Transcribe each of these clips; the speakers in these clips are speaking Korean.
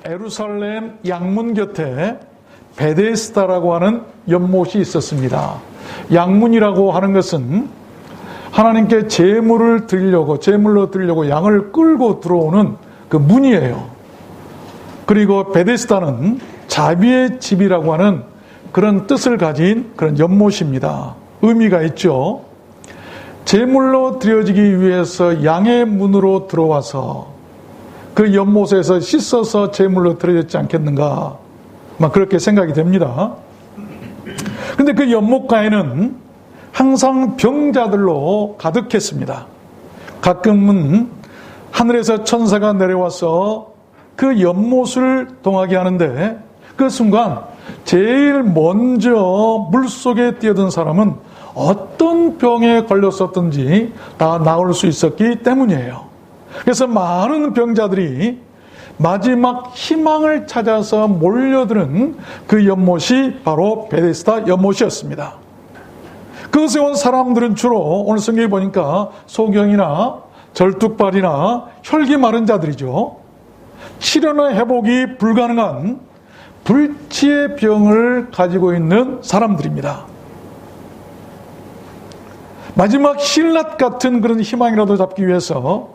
예루살렘 양문 곁에 베데스다라고 하는 연못이 있었습니다. 양문이라고 하는 것은 하나님께 제물로 드리려고 양을 끌고 들어오는 그 문이에요. 그리고 베데스다는 자비의 집이라고 하는 그런 뜻을 가진 그런 연못입니다. 의미가 있죠. 제물로 드려지기 위해서 양의 문으로 들어와서 그 연못에서 씻어서 제물로 드려졌지 않겠는가, 그렇게 생각이 됩니다. 근데 그 연못가에는 항상 병자들로 가득했습니다. 가끔은 하늘에서 천사가 내려와서 그 연못을 동하게 하는데, 그 순간 제일 먼저 물속에 뛰어든 사람은 어떤 병에 걸렸었든지 다 나을 수 있었기 때문이에요. 그래서 많은 병자들이 마지막 희망을 찾아서 몰려드는 그 연못이 바로 베데스다 연못이었습니다. 그것에 온 사람들은 주로 오늘 성경에 보니까 소경이나 절뚝발이나 혈기 마른 자들이죠. 치료나 회복이 불가능한 불치의 병을 가지고 있는 사람들입니다. 마지막 신라 같은 그런 희망이라도 잡기 위해서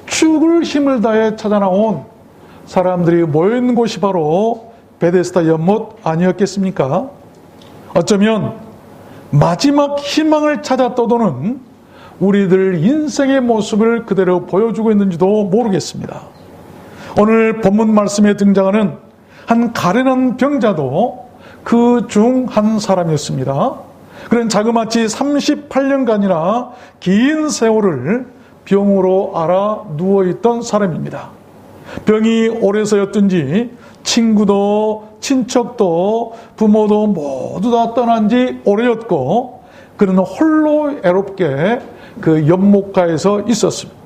죽을 힘을 다해 찾아 나온 사람들이 모여있는 곳이 바로 베데스다 연못 아니었겠습니까? 어쩌면 마지막 희망을 찾아 떠도는 우리들 인생의 모습을 그대로 보여주고 있는지도 모르겠습니다. 오늘 본문 말씀에 등장하는 한 가련한 병자도 그 중 한 사람이었습니다. 그는 자그마치 38년간이나 긴 세월을 병으로 앓아 누워있던 사람입니다. 병이 오래서였든지 친구도 친척도 부모도 모두 다 떠난 지 오래였고, 그는 홀로 애롭게 그 연못가에서 있었습니다.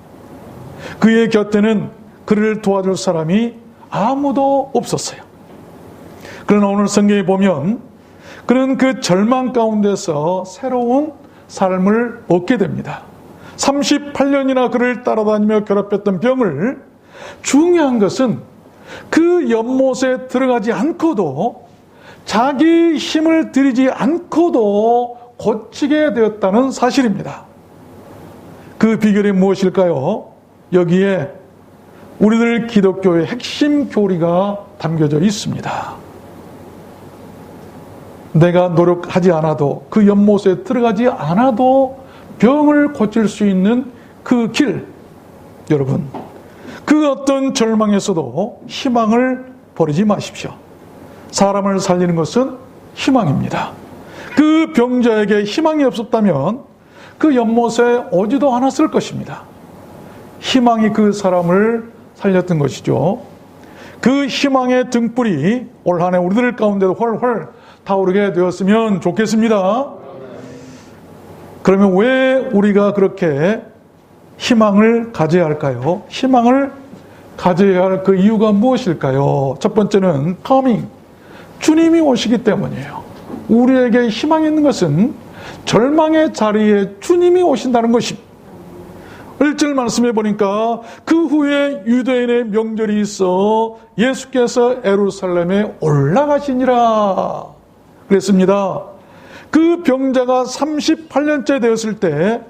그의 곁에는 그를 도와줄 사람이 아무도 없었어요. 그러나 오늘 성경에 보면 그는 그 절망 가운데서 새로운 삶을 얻게 됩니다. 38년이나 그를 따라다니며 괴롭혔던 병을, 중요한 것은 그 연못에 들어가지 않고도, 자기 힘을 들이지 않고도 고치게 되었다는 사실입니다. 그 비결이 무엇일까요? 여기에 우리들 기독교의 핵심 교리가 담겨져 있습니다. 내가 노력하지 않아도, 그 연못에 들어가지 않아도 병을 고칠 수 있는 그 길, 여러분, 그 어떤 절망에서도 희망을 버리지 마십시오. 사람을 살리는 것은 희망입니다. 그 병자에게 희망이 없었다면 그 연못에 오지도 않았을 것입니다. 희망이 그 사람을 살렸던 것이죠. 그 희망의 등불이 올 한 해 우리들 가운데도 훨훨 타오르게 되었으면 좋겠습니다. 그러면 왜 우리가 그렇게 희망을 가져야 할까요? 희망을 가져야 할 그 이유가 무엇일까요? 첫 번째는 coming, 주님이 오시기 때문이에요. 우리에게 희망이 있는 것은 절망의 자리에 주님이 오신다는 것입니다. 1절 말씀해 보니까 그 후에 유대인의 명절이 있어 예수께서 예루살렘에 올라가시니라 그랬습니다. 그 병자가 38년째 되었을 때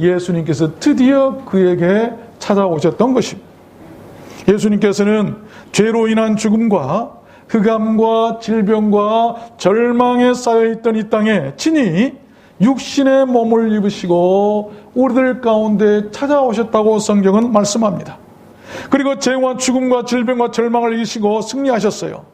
예수님께서 드디어 그에게 찾아오셨던 것입니다. 예수님께서는 죄로 인한 죽음과 흑암과 질병과 절망에 쌓여있던 이 땅에 친히 육신의 몸을 입으시고 우리들 가운데 찾아오셨다고 성경은 말씀합니다. 그리고 죄와 죽음과 질병과 절망을 이기시고 승리하셨어요.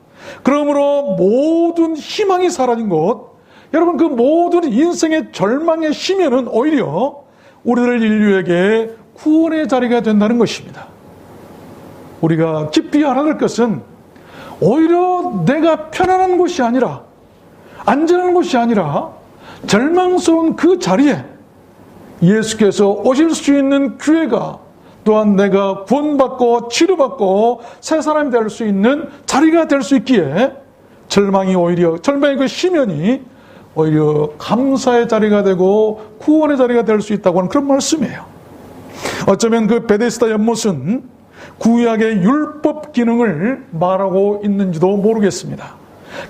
그러므로 모든 희망이 사라진 것, 여러분, 그 모든 인생의 절망의 심연은 오히려 우리들 인류에게 구원의 자리가 된다는 것입니다. 우리가 깊이 알아야 할 것은 오히려 내가 편안한 곳이 아니라, 안전한 곳이 아니라 절망스러운 그 자리에 예수께서 오실 수 있는 기회가, 또한 내가 구원받고 치료받고 새 사람이 될 수 있는 자리가 될 수 있기에 절망의 그 심연이 오히려 감사의 자리가 되고 구원의 자리가 될 수 있다고 하는 그런 말씀이에요. 어쩌면 그 베데스다 연못은 구약의 율법 기능을 말하고 있는지도 모르겠습니다.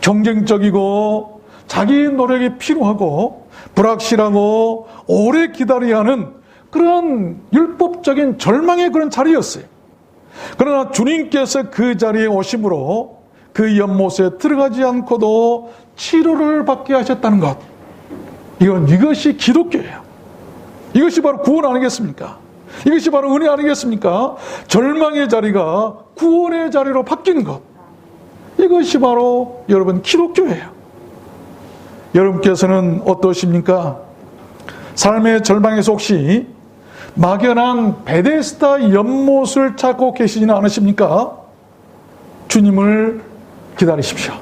경쟁적이고 자기 노력이 필요하고 불확실하고 오래 기다려야 하는 그런 율법적인 절망의 그런 자리였어요. 그러나 주님께서 그 자리에 오심으로 그 연못에 들어가지 않고도 치료를 받게 하셨다는 것, 이것이 기독교예요. 이것이 바로 구원 아니겠습니까? 이것이 바로 은혜 아니겠습니까? 절망의 자리가 구원의 자리로 바뀌는 것, 이것이 바로 여러분 기독교예요. 여러분께서는 어떠십니까? 삶의 절망에서 혹시 막연한 베데스다 연못을 찾고 계시지는 않으십니까? 주님을 기다리십시오.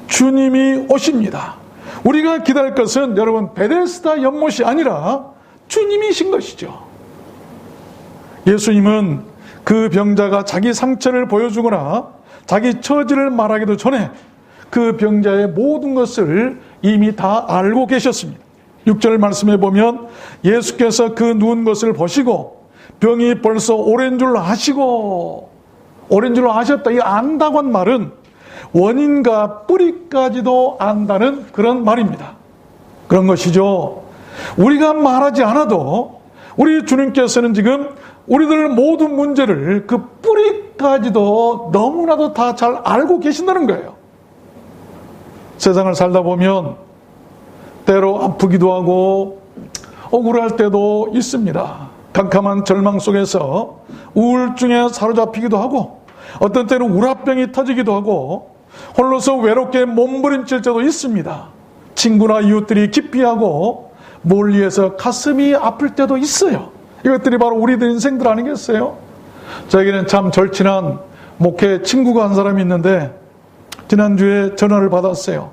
주님이 오십니다. 우리가 기다릴 것은 여러분 베데스다 연못이 아니라 주님이신 것이죠. 예수님은 그 병자가 자기 상처를 보여주거나 자기 처지를 말하기도 전에 그 병자의 모든 것을 이미 다 알고 계셨습니다. 6절 말씀에 보면 예수께서 그 누운 것을 보시고 병이 벌써 오랜 줄 아시고, 오랜 줄 아셨다, 이 안다고 한 말은 원인과 뿌리까지도 안다는 그런 말입니다. 그런 것이죠. 우리가 말하지 않아도 우리 주님께서는 지금 우리들 모든 문제를 그 뿌리까지도 너무나도 다 잘 알고 계신다는 거예요. 세상을 살다 보면 때로 아프기도 하고 억울할 때도 있습니다. 캄캄한 절망 속에서 우울증에 사로잡히기도 하고 어떤 때는 우라병이 터지기도 하고 홀로서 외롭게 몸부림칠 때도 있습니다. 친구나 이웃들이 기피하고 멀리에서 가슴이 아플 때도 있어요. 이것들이 바로 우리들 인생들 아니겠어요? 저에게는 참 절친한 목회 친구가 한 사람이 있는데 지난주에 전화를 받았어요.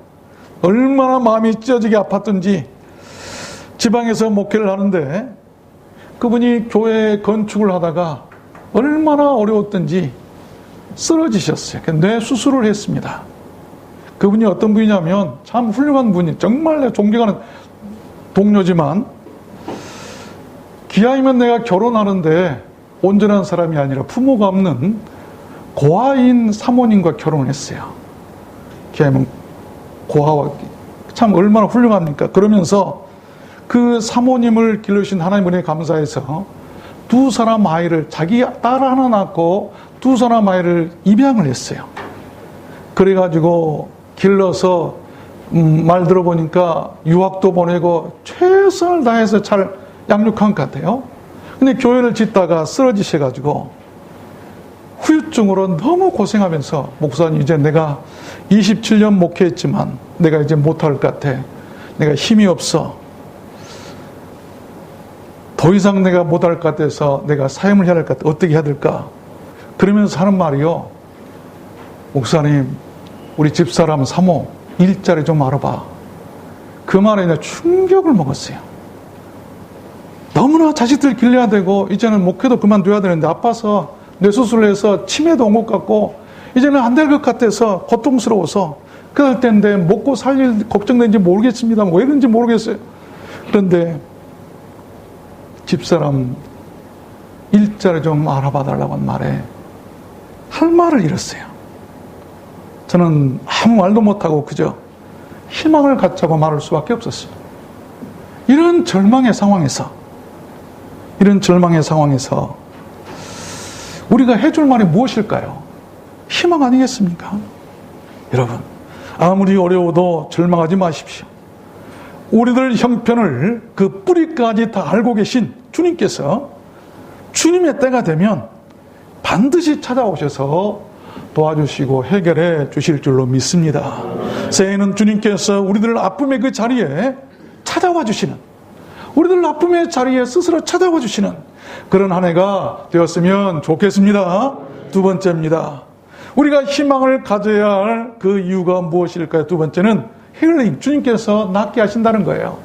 얼마나 마음이 찢어지게 아팠던지, 지방에서 목회를 하는데 그분이 교회 건축을 하다가 얼마나 어려웠던지 쓰러지셨어요. 뇌 수술을 했습니다. 그분이 어떤 분이냐면 참 훌륭한 분이, 정말 내가 존경하는 동료지만 기아이면 내가 결혼하는데 온전한 사람이 아니라 부모가 없는 고아인 사모님과 결혼을 했어요. 기아이면 고아와 참 얼마나 훌륭합니까? 그러면서 그 사모님을 기르신 하나님 은혜에 감사해서 두 사람 아이를, 자기 딸 하나 낳고 두 사람 아이를 입양을 했어요. 그래가지고 길러서 말 들어보니까 유학도 보내고 최선을 다해서 잘 양육한 것 같아요. 근데 교회를 짓다가 쓰러지셔가지고 후유증으로 너무 고생하면서, 목사님 이제 내가 27년 목회했지만 내가 이제 못할 것 같아. 내가 힘이 없어. 더 이상 내가 못할 것 같아서 내가 사임을 해야 할 것 같아. 어떻게 해야 될까? 그러면서 하는 말이요, 목사님 우리 집사람 사모 일자리 좀 알아봐. 그 말에 내가 충격을 먹었어요. 너무나 자식들 길러야 되고 이제는 목회도 그만둬야 되는데 아파서 뇌수술을 해서 치매도 온 것 같고 이제는 안 될 것 같아서 고통스러워서 그럴 때인데 먹고 살 일 걱정되는지 모르겠습니다. 왜 그런지 모르겠어요. 그런데 집사람 일자리 좀 알아봐 달라고 한 말에 할 말을 잃었어요. 저는 아무 말도 못하고 그저 희망을 갖자고 말할 수밖에 없었어요. 이런 절망의 상황에서 우리가 해줄 말이 무엇일까요? 희망 아니겠습니까? 여러분, 아무리 어려워도 절망하지 마십시오. 우리들 형편을 그 뿌리까지 다 알고 계신 주님께서 주님의 때가 되면 반드시 찾아오셔서 도와주시고 해결해 주실 줄로 믿습니다. 새해에는 주님께서 우리들 아픔의 그 자리에 찾아와 주시는, 우리들 아픔의 자리에 스스로 찾아와 주시는 그런 한 해가 되었으면 좋겠습니다. 두 번째입니다. 우리가 희망을 가져야 할 그 이유가 무엇일까요? 두 번째는 힐링, 주님께서 낫게 하신다는 거예요.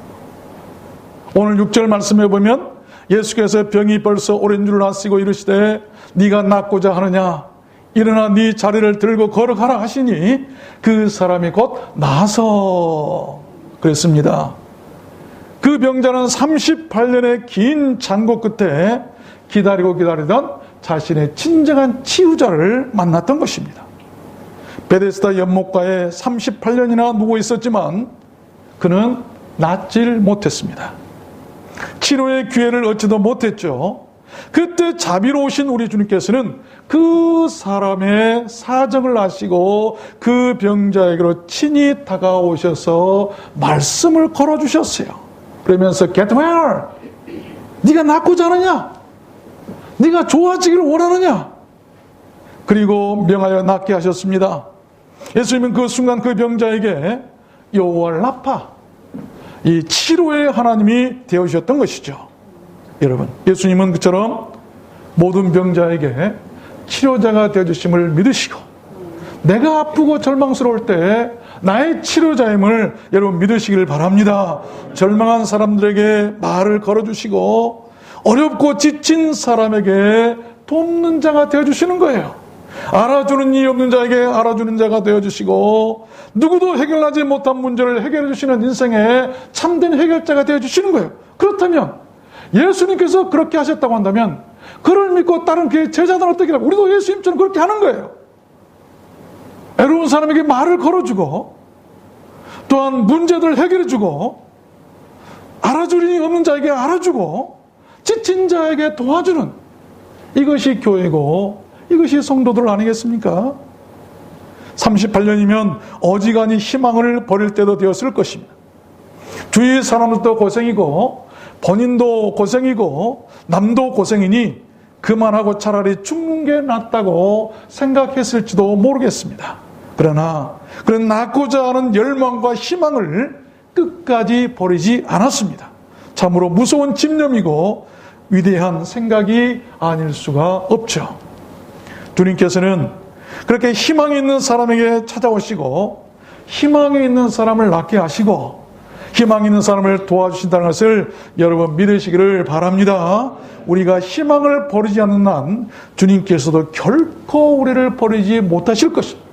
오늘 6절 말씀해 보면 예수께서 병이 벌써 오랜 줄 아시고 이르시되 네가 낫고자 하느냐, 일어나 네 자리를 들고 걸어가라 하시니 그 사람이 곧 나서 그랬습니다. 그 병자는 38년의 긴 잔고 끝에 기다리던 자신의 진정한 치유자를 만났던 것입니다. 베데스다 연못가에 38년이나 누워 있었지만 그는 낫질 못했습니다. 치료의 기회를 얻지도 못했죠. 그때 자비로우신 우리 주님께서는 그 사람의 사정을 아시고 그 병자에게로 친히 다가오셔서 말씀을 걸어주셨어요. 그러면서 Get well! 네가 낫고자 하느냐? 네가 좋아지기를 원하느냐? 그리고 명하여 낫게 하셨습니다. 예수님은 그 순간 그 병자에게 여호와 라파, 이 치료의 하나님이 되어주셨던 것이죠. 여러분, 예수님은 그처럼 모든 병자에게 치료자가 되어주심을 믿으시고 내가 아프고 절망스러울 때 나의 치료자임을 여러분 믿으시길 바랍니다. 절망한 사람들에게 말을 걸어주시고 어렵고 지친 사람에게 돕는 자가 되어주시는 거예요. 알아주는 이 없는 자에게 알아주는 자가 되어주시고 누구도 해결하지 못한 문제를 해결해 주시는 인생의 참된 해결자가 되어주시는 거예요. 그렇다면 예수님께서 그렇게 하셨다고 한다면 그를 믿고 다른 그의 제자들은 어떻게 하고 우리도 예수님처럼 그렇게 하는 거예요. 애로운 사람에게 말을 걸어주고 또한 문제들을 해결해주고 알아주니 없는 자에게 알아주고 지친 자에게 도와주는 이것이 교회고 이것이 성도들 아니겠습니까? 38년이면 어지간히 희망을 버릴 때도 되었을 것입니다. 주위 사람들도 고생이고 본인도 고생이고 남도 고생이니 그만하고 차라리 죽는 게 낫다고 생각했을지도 모르겠습니다. 그러나 그런 낫고자 하는 열망과 희망을 끝까지 버리지 않았습니다. 참으로 무서운 집념이고 위대한 생각이 아닐 수가 없죠. 주님께서는 그렇게 희망이 있는 사람에게 찾아오시고 희망이 있는 사람을 낫게 하시고 희망 있는 사람을 도와주신다는 것을 여러분 믿으시기를 바랍니다. 우리가 희망을 버리지 않는 한 주님께서도 결코 우리를 버리지 못하실 것입니다.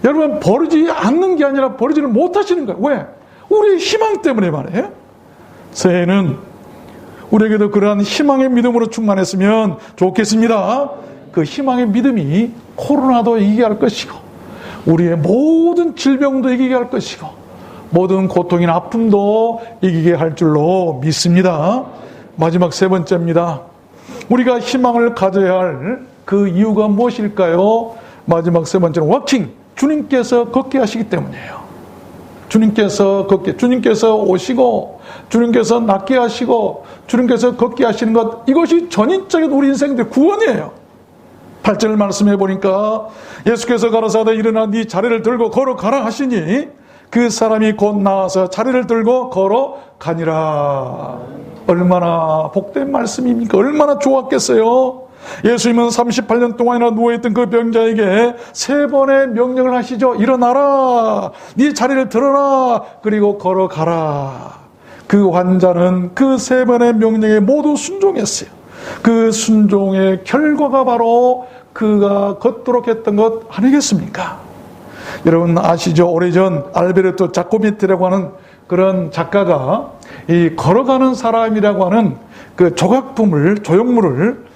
여러분 버리지 않는 게 아니라 버리지를 못하시는 거예요. 왜? 우리의 희망 때문에 말이에요. 새해에는 우리에게도 그러한 희망의 믿음으로 충만했으면 좋겠습니다. 그 희망의 믿음이 코로나도 이기게 할 것이고 우리의 모든 질병도 이기게 할 것이고 모든 고통이나 아픔도 이기게 할 줄로 믿습니다. 마지막 세 번째입니다. 우리가 희망을 가져야 할 그 이유가 무엇일까요? 마지막 세 번째는 워킹, 주님께서 걷게 하시기 때문이에요. 주님께서 오시고 주님께서 낫게 하시고 주님께서 걷게 하시는 것, 이것이 전인적인 우리 인생의 구원이에요. 8절 말씀해 보니까 예수께서 가라사대 일어나 네 자리를 들고 걸어가라 하시니 그 사람이 곧 나와서 자리를 들고 걸어가니라. 얼마나 복된 말씀입니까? 얼마나 좋았겠어요. 예수님은 38년 동안이나 누워있던 그 병자에게 3번의 명령을 하시죠. 일어나라, 네 자리를 들어라, 그리고 걸어가라. 그 환자는 그 3번의 명령에 모두 순종했어요. 그 순종의 결과가 바로 그가 걷도록 했던 것 아니겠습니까? 여러분 아시죠? 오래전 알베르토 자코메티라고 하는 그런 작가가 이 걸어가는 사람이라고 하는 그 조형물을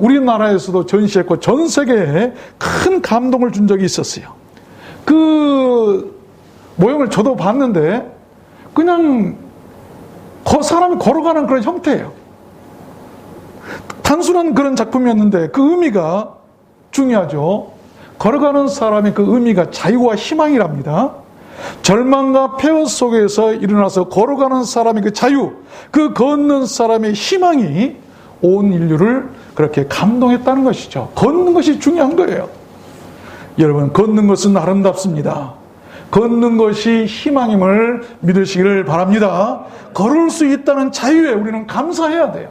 우리나라에서도 전시했고 전 세계에 큰 감동을 준 적이 있었어요. 그 모형을 저도 봤는데 그냥 사람이 걸어가는 그런 형태예요. 단순한 그런 작품이었는데 그 의미가 중요하죠. 걸어가는 사람의 그 의미가 자유와 희망이랍니다. 절망과 폐허 속에서 일어나서 걸어가는 사람의 그 자유, 그 걷는 사람의 희망이 온 인류를 그렇게 감동했다는 것이죠. 걷는 것이 중요한 거예요. 여러분, 걷는 것은 아름답습니다. 걷는 것이 희망임을 믿으시기를 바랍니다. 걸을 수 있다는 자유에 우리는 감사해야 돼요.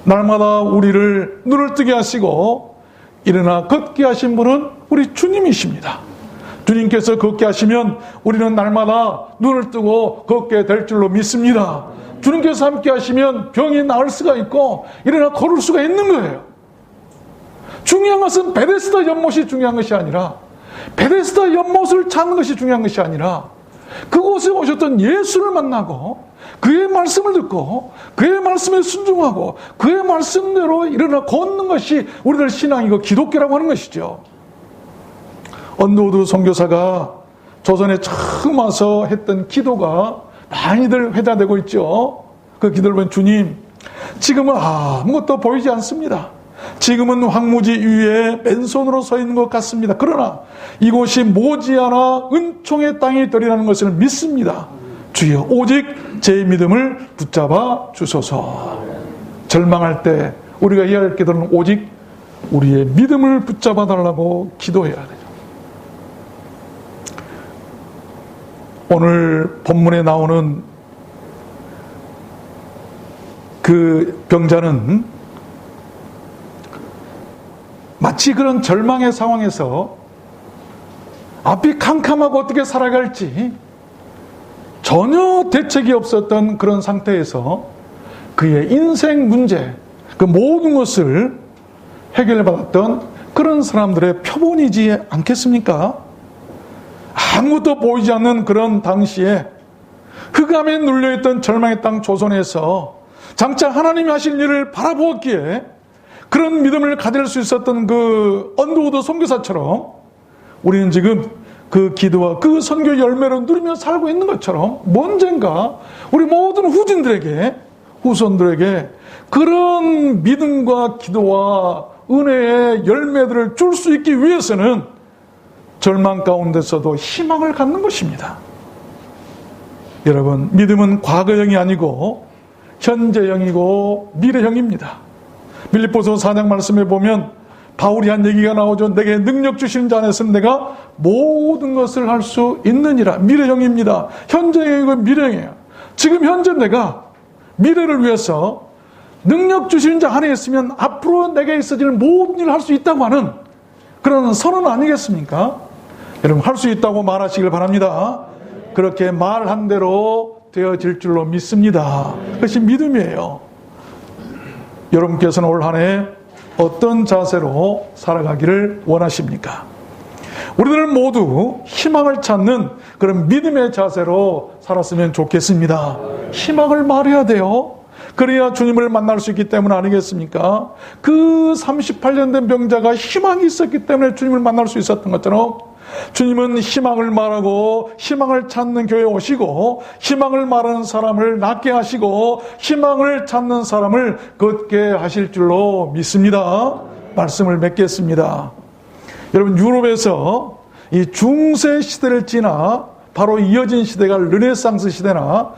날마다 우리를 눈을 뜨게 하시고 일어나 걷게 하신 분은 우리 주님이십니다. 주님께서 걷게 하시면 우리는 날마다 눈을 뜨고 걷게 될 줄로 믿습니다. 주님께서 함께 하시면 병이 나을 수가 있고 일어나 걸을 수가 있는 거예요. 중요한 것은 베데스다 연못이 중요한 것이 아니라 베데스다 연못을 찾는 것이 중요한 것이 아니라 그곳에 오셨던 예수를 만나고 그의 말씀을 듣고 그의 말씀에 순종하고 그의 말씀대로 일어나 걷는 것이 우리들 신앙이고 기독교라고 하는 것이죠. 언더우드 선교사가 조선에 처음 와서 했던 기도가 많이들 회자되고 있죠. 그 기도를 보면 주님, 지금은 아무것도 보이지 않습니다. 지금은 황무지 위에 맨손으로 서 있는 것 같습니다. 그러나 이곳이 모지않아 은총의 땅이 되리라는 것을 믿습니다. 주여, 오직 제 믿음을 붙잡아 주소서. 절망할 때 우리가 해야 할 기도는 오직 우리의 믿음을 붙잡아 달라고 기도해야 돼요. 오늘 본문에 나오는 그 병자는 마치 그런 절망의 상황에서 앞이 캄캄하고 어떻게 살아갈지 전혀 대책이 없었던 그런 상태에서 그의 인생 문제, 그 모든 것을 해결받았던 그런 사람들의 표본이지 않겠습니까? 아무것도 보이지 않는 그런 당시에 흑암에 눌려있던 절망의 땅 조선에서 장차 하나님이 하실 일을 바라보았기에 그런 믿음을 가질 수 있었던 그 언더우드 선교사처럼 우리는 지금 그 기도와 그 선교 열매를 누리며 살고 있는 것처럼 언젠가 우리 모든 후손들에게 그런 믿음과 기도와 은혜의 열매들을 줄 수 있기 위해서는 절망 가운데서도 희망을 갖는 것입니다. 여러분, 믿음은 과거형이 아니고 현재형이고 미래형입니다. 빌립보서 4장 말씀에 보면 바울이 한 얘기가 나오죠. 내게 능력 주시는 자 안에서는 내가 모든 것을 할 수 있느니라. 미래형입니다. 현재형이고 미래형이에요. 지금 현재 내가 미래를 위해서 능력 주시는 자 안에 있으면 앞으로 내게 있어질 모든 일을 할 수 있다고 하는 그런 선언 아니겠습니까? 여러분, 할 수 있다고 말하시길 바랍니다. 그렇게 말한 대로 되어질 줄로 믿습니다. 그것이 믿음이에요. 여러분께서는 올 한 해 어떤 자세로 살아가기를 원하십니까? 우리들 모두 희망을 찾는 그런 믿음의 자세로 살았으면 좋겠습니다. 희망을 말해야 돼요. 그래야 주님을 만날 수 있기 때문 아니겠습니까? 그 38년 된 병자가 희망이 있었기 때문에 주님을 만날 수 있었던 것처럼 주님은 희망을 말하고 희망을 찾는 교회에 오시고 희망을 말하는 사람을 낫게 하시고 희망을 찾는 사람을 걷게 하실 줄로 믿습니다. 말씀을 맺겠습니다. 여러분, 유럽에서 이 중세 시대를 지나 바로 이어진 시대가 르네상스 시대나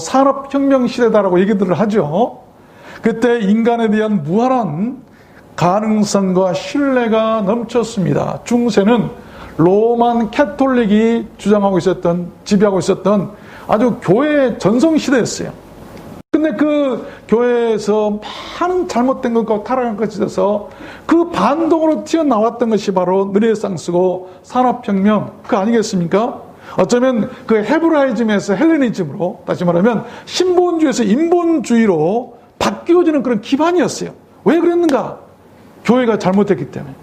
산업혁명 시대다라고 얘기들을 하죠. 그때 인간에 대한 무한한 가능성과 신뢰가 넘쳤습니다. 중세는 로만 캐톨릭이 주장하고 있었던, 지배하고 있었던 아주 교회의 전성시대였어요. 근데 그 교회에서 많은 잘못된 것과 타락한 것이 있어서 그 반동으로 튀어나왔던 것이 바로 르네상스고 산업혁명, 그거 아니겠습니까? 어쩌면 그 헤브라이즘에서 헬레니즘으로, 다시 말하면 신본주의에서 인본주의로 바뀌어지는 그런 기반이었어요. 왜 그랬는가? 교회가 잘못했기 때문에.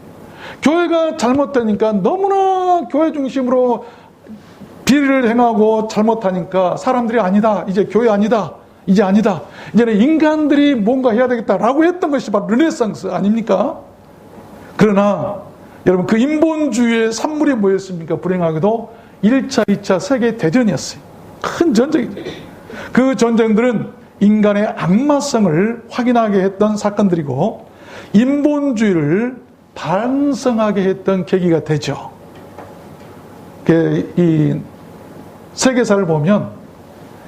교회가 잘못되니까 너무나 교회 중심으로 비리를 행하고 잘못하니까 사람들이 아니다, 이제 교회 아니다, 이제 아니다, 이제는 인간들이 뭔가 해야 되겠다라고 했던 것이 바로 르네상스 아닙니까? 그러나 여러분, 그 인본주의의 산물이 뭐였습니까? 불행하게도 1차, 2차 세계대전이었어요. 큰 전쟁이죠. 그 전쟁들은 인간의 악마성을 확인하게 했던 사건들이고 인본주의를 반성하게 했던 계기가 되죠. 이 세계사를 보면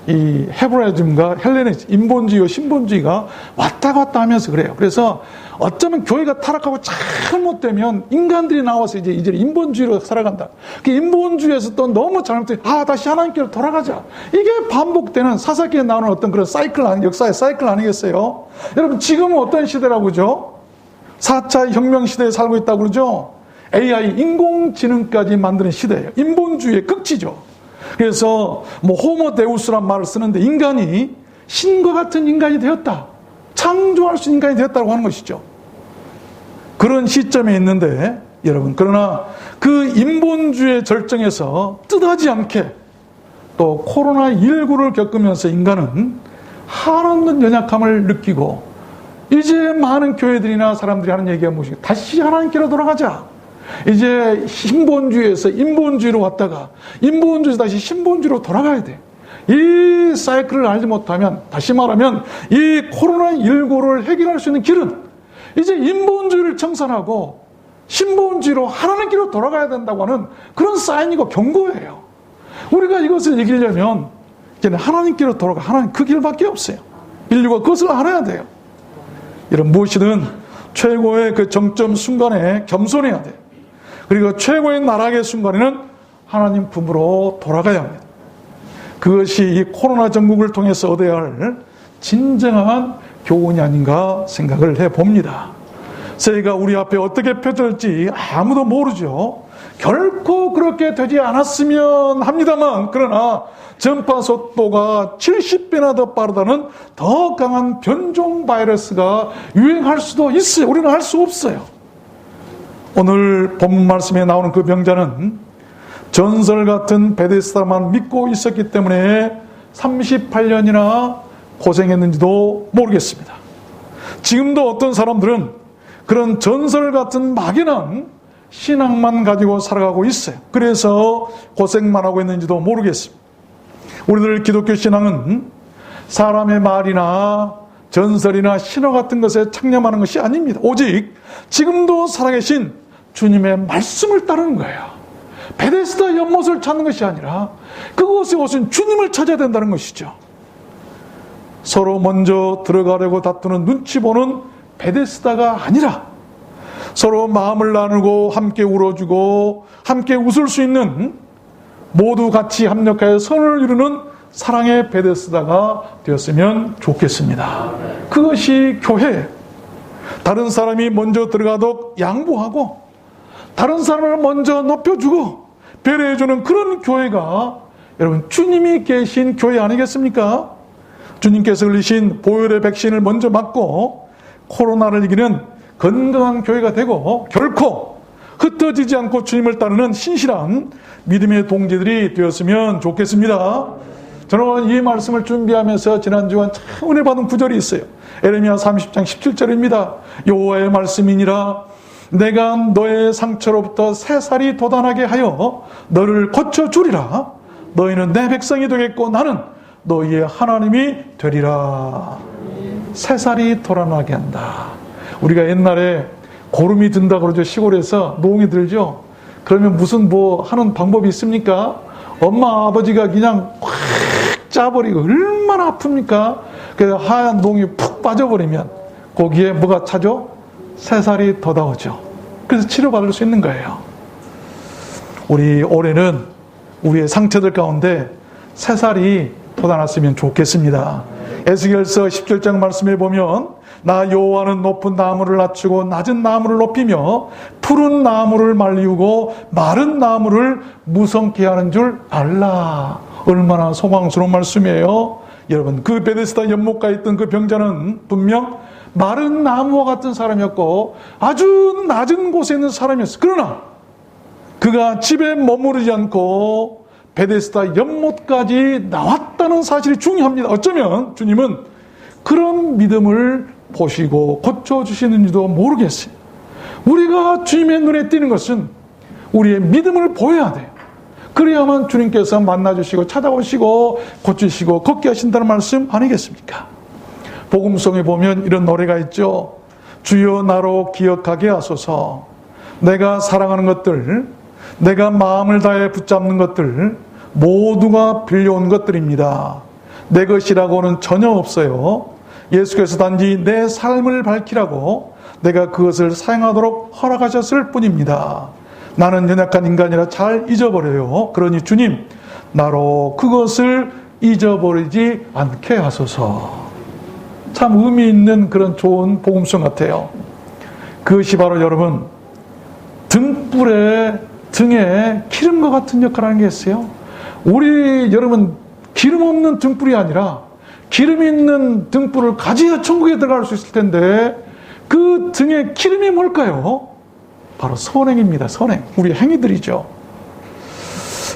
이 헤브라이즘과 헬레니즘, 인본주의와 신본주의가 왔다 갔다 하면서 그래요. 그래서 어쩌면 교회가 타락하고 잘못되면 인간들이 나와서 이제 인본주의로 살아간다. 그 인본주의에서 또 너무 잘못되면 다시 하나님께로 돌아가자. 이게 반복되는 사사기에 나오는 어떤 그런 사이클, 역사의 사이클 아니겠어요? 여러분, 지금은 어떤 시대라고 그러죠? 4차 혁명 시대에 살고 있다고 그러죠? AI, 인공지능까지 만드는 시대예요. 인본주의의 극치죠. 그래서 호모 데우스란 말을 쓰는데 인간이 신과 같은 인간이 되었다. 창조할 수 있는 인간이 되었다고 하는 것이죠. 그런 시점에 있는데 여러분, 그러나 그 인본주의의 절정에서 뜻하지 않게 또 코로나19를 겪으면서 인간은 한없는 연약함을 느끼고 이제 많은 교회들이나 사람들이 하는 얘기가 무엇이냐, 다시 하나님께로 돌아가자. 이제 신본주의에서 인본주의로 왔다가 인본주의에서 다시 신본주의로 돌아가야 돼. 이 사이클을 알지 못하면, 다시 말하면 이 코로나19를 해결할 수 있는 길은 이제 인본주의를 청산하고 신본주의로 하나님께로 돌아가야 된다고 하는 그런 사인이고 경고예요. 우리가 이것을 이기려면 이제는 하나님께로 돌아가, 하나님 그 길밖에 없어요. 인류가 그것을 알아야 돼요. 이런 무엇이든 최고의 그 정점 순간에 겸손해야 돼요. 그리고 최고의 나락의 순간에는 하나님 품으로 돌아가야 합니다. 그것이 이 코로나 전국을 통해서 얻어야 할 진정한 교훈이 아닌가 생각을 해봅니다. 새해가 우리 앞에 어떻게 펼쳐질지 아무도 모르죠. 결코 그렇게 되지 않았으면 합니다만, 그러나 전파 속도가 70배나 더 빠르다는 더 강한 변종 바이러스가 유행할 수도 있어요. 우리는 할 수 없어요. 오늘 본문 말씀에 나오는 그 병자는 전설 같은 베데스다만 믿고 있었기 때문에 38년이나 고생했는지도 모르겠습니다. 지금도 어떤 사람들은 그런 전설 같은 막연한 신앙만 가지고 살아가고 있어요. 그래서 고생만 하고 있는지도 모르겠습니다. 우리들 기독교 신앙은 사람의 말이나 전설이나 신화 같은 것에 창념하는 것이 아닙니다. 오직 지금도 살아계신 주님의 말씀을 따르는 거예요. 베데스다 연못을 찾는 것이 아니라 그곳에 오신 주님을 찾아야 된다는 것이죠. 서로 먼저 들어가려고 다투는 눈치 보는 베데스다가 아니라 서로 마음을 나누고 함께 울어주고 함께 웃을 수 있는, 모두 같이 합력하여 선을 이루는 사랑의 베데스다가 되었으면 좋겠습니다. 그것이 교회. 다른 사람이 먼저 들어가도록 양보하고 다른 사람을 먼저 높여주고 배려해주는 그런 교회가 여러분 주님이 계신 교회 아니겠습니까? 주님께서 흘리신 보혈의 백신을 먼저 맞고 코로나를 이기는 건강한 교회가 되고 결코 흩어지지 않고 주님을 따르는 신실한 믿음의 동지들이 되었으면 좋겠습니다. 저는 이 말씀을 준비하면서 지난주간 참 은혜 받은 구절이 있어요. 에레미야 30장 17절입니다. 여호와의 말씀이니라 내가 너의 상처로부터 새살이 돋아나게 하여 너를 고쳐주리라. 너희는 내 백성이 되겠고 나는 너희의 하나님이 되리라. 새살이 돋아나게 한다. 우리가 옛날에 고름이 든다 그러죠. 시골에서 노응이 들죠. 그러면 무슨 뭐 하는 방법이 있습니까? 엄마 아버지가 그냥 꽉 짜버리고 얼마나 아픕니까? 그래서 하얀 노응이 푹 빠져버리면 거기에 뭐가 차죠? 새살이 돋아오죠. 그래서 치료받을 수 있는 거예요. 우리 올해는 우리의 상처들 가운데 새살이 돋아났으면 좋겠습니다. 에스겔서 17장 말씀에 보면 나 여호와는 높은 나무를 낮추고 낮은 나무를 높이며 푸른 나무를 말리우고 마른 나무를 무성케 하는 줄 알라. 얼마나 소망스러운 말씀이에요. 여러분, 그 베데스다 연못가에 있던 그 병자는 분명 마른 나무와 같은 사람이었고 아주 낮은 곳에 있는 사람이었어요. 그러나 그가 집에 머무르지 않고 베데스다 연못까지 나왔다는 사실이 중요합니다. 어쩌면 주님은 그런 믿음을 보시고 고쳐주시는지도 모르겠어요. 우리가 주님의 눈에 띄는 것은 우리의 믿음을 보여야 돼요. 그래야만 주님께서 만나주시고 찾아오시고 고치시고 걷게 하신다는 말씀 아니겠습니까? 복음성에 보면 이런 노래가 있죠. 주여 나로 기억하게 하소서. 내가 사랑하는 것들, 내가 마음을 다해 붙잡는 것들 모두가 빌려온 것들입니다. 내 것이라고는 전혀 없어요. 예수께서 단지 내 삶을 밝히라고 내가 그것을 사용하도록 허락하셨을 뿐입니다. 나는 연약한 인간이라 잘 잊어버려요. 그러니 주님, 나로 그것을 잊어버리지 않게 하소서. 참 의미 있는 그런 좋은 복음성 같아요. 그것이 바로 여러분 등에 기름과 같은 역할을 하는 게 있어요. 우리 여러분 기름 없는 등불이 아니라 기름 있는 등불을 가지야 천국에 들어갈 수 있을 텐데 그 등에 기름이 뭘까요? 바로 선행입니다. 선행. 우리 행위들이죠.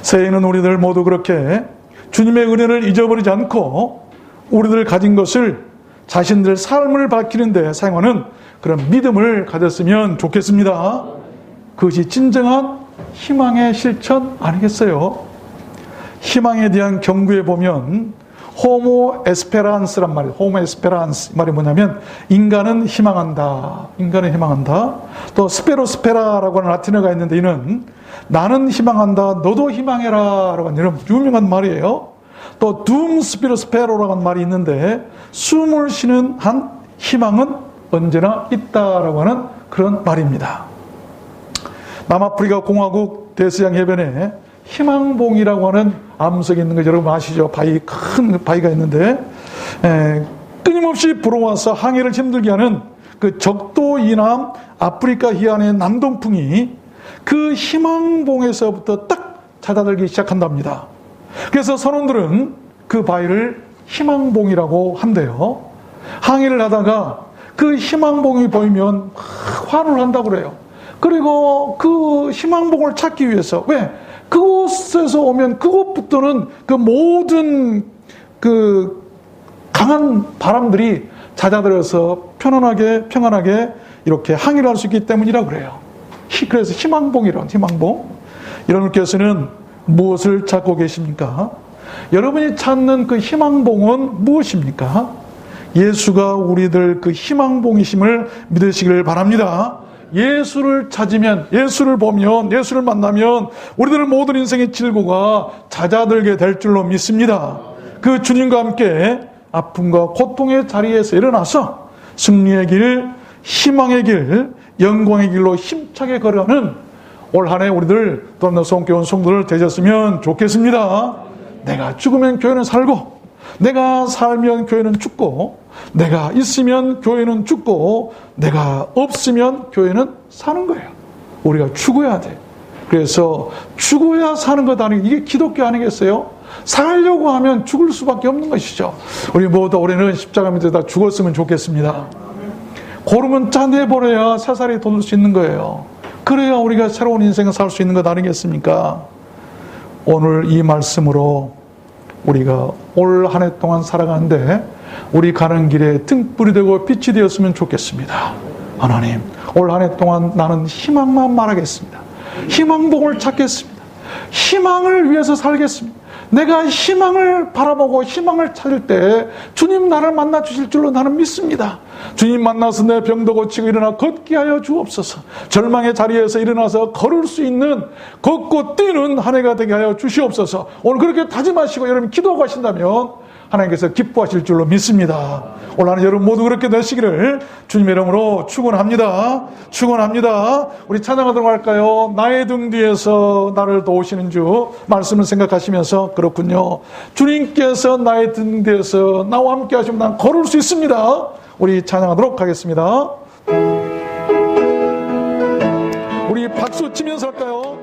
새해에는 우리들 모두 그렇게 주님의 은혜를 잊어버리지 않고 우리들 가진 것을 자신들 삶을 밝히는 데 사용하는 그런 믿음을 가졌으면 좋겠습니다. 그것이 진정한 희망의 실천 아니겠어요? 희망에 대한 경구에 보면 호모 에스페란스란 말이에요. 호모 에스페란스 말이 뭐냐면 인간은 희망한다. 인간은 희망한다. 또 스페로스페라라고 하는 라틴어가 있는데 이는 나는 희망한다. 너도 희망해라 라고 하는 이런 유명한 말이에요. 또 둠 스피로스페로라고 하는 말이 있는데 숨을 쉬는 한 희망은 언제나 있다라고 하는 그런 말입니다. 남아프리카 공화국 대서양 해변에 희망봉이라고 하는 암석이 있는 거 여러분 아시죠? 큰 바위가 있는데 끊임없이 불어와서 항해를 힘들게 하는 그 적도 이남 아프리카 해안의 남동풍이 그 희망봉에서부터 딱 잦아들기 시작한답니다. 그래서 선원들은 그 바위를 희망봉이라고 한대요. 항해를 하다가 그 희망봉이 보이면 환호를 한다고 그래요. 그리고 그 희망봉을 찾기 위해서 왜? 그곳에서 오면 그곳부터는 그 모든 그 강한 바람들이 잦아들어서 평안하게 이렇게 항해를 할 수 있기 때문이라고 그래요. 그래서 희망봉이란 희망봉. 여러분께서는 무엇을 찾고 계십니까? 여러분이 찾는 그 희망봉은 무엇입니까? 예수가 우리들 그 희망봉이심을 믿으시길 바랍니다. 예수를 찾으면, 예수를 보면, 예수를 만나면 우리들의 모든 인생의 질고가 잦아들게 될 줄로 믿습니다. 그 주님과 함께 아픔과 고통의 자리에서 일어나서 승리의 길, 희망의 길, 영광의 길로 힘차게 걸어가는 올 한 해 우리들 또한 성교원 성도들 되셨으면 좋겠습니다. 내가 죽으면 교회는 살고, 내가 살면 교회는 죽고, 내가 있으면 교회는 죽고, 내가 없으면 교회는 사는 거예요. 우리가 죽어야 돼. 그래서 죽어야 사는 것 아니고 이게 기독교 아니겠어요? 살려고 하면 죽을 수밖에 없는 것이죠. 우리 모두 올해는 십자가 밑에다 죽었으면 좋겠습니다. 고름은 짜내버려야 새살이 돋을 수 있는 거예요. 그래야 우리가 새로운 인생을 살 수 있는 것 아니겠습니까? 오늘 이 말씀으로 우리가 올 한 해 동안 살아가는데 우리 가는 길에 등불이 되고 빛이 되었으면 좋겠습니다. 하나님, 올 한 해 동안 나는 희망만 말하겠습니다. 희망봉을 찾겠습니다. 희망을 위해서 살겠습니다. 내가 희망을 바라보고 희망을 찾을 때 주님 나를 만나 주실 줄로 나는 믿습니다. 주님 만나서 내 병도 고치고 일어나 걷게 하여 주옵소서. 절망의 자리에서 일어나서 걸을 수 있는 걷고 뛰는 한 해가 되게 하여 주시옵소서. 오늘 그렇게 다짐하시고 여러분 기도하고 하신다면 하나님께서 기뻐하실 줄로 믿습니다. 올 한 해 여러분 모두 그렇게 되시기를 주님의 이름으로 축원합니다. 축원합니다. 우리 찬양하도록 할까요? 나의 등 뒤에서 나를 도우시는 주 말씀을 생각하시면서 그렇군요. 주님께서 나의 등 뒤에서 나와 함께 하시면 난 걸을 수 있습니다. 우리 찬양하도록 하겠습니다. 우리 박수 치면서 할까요?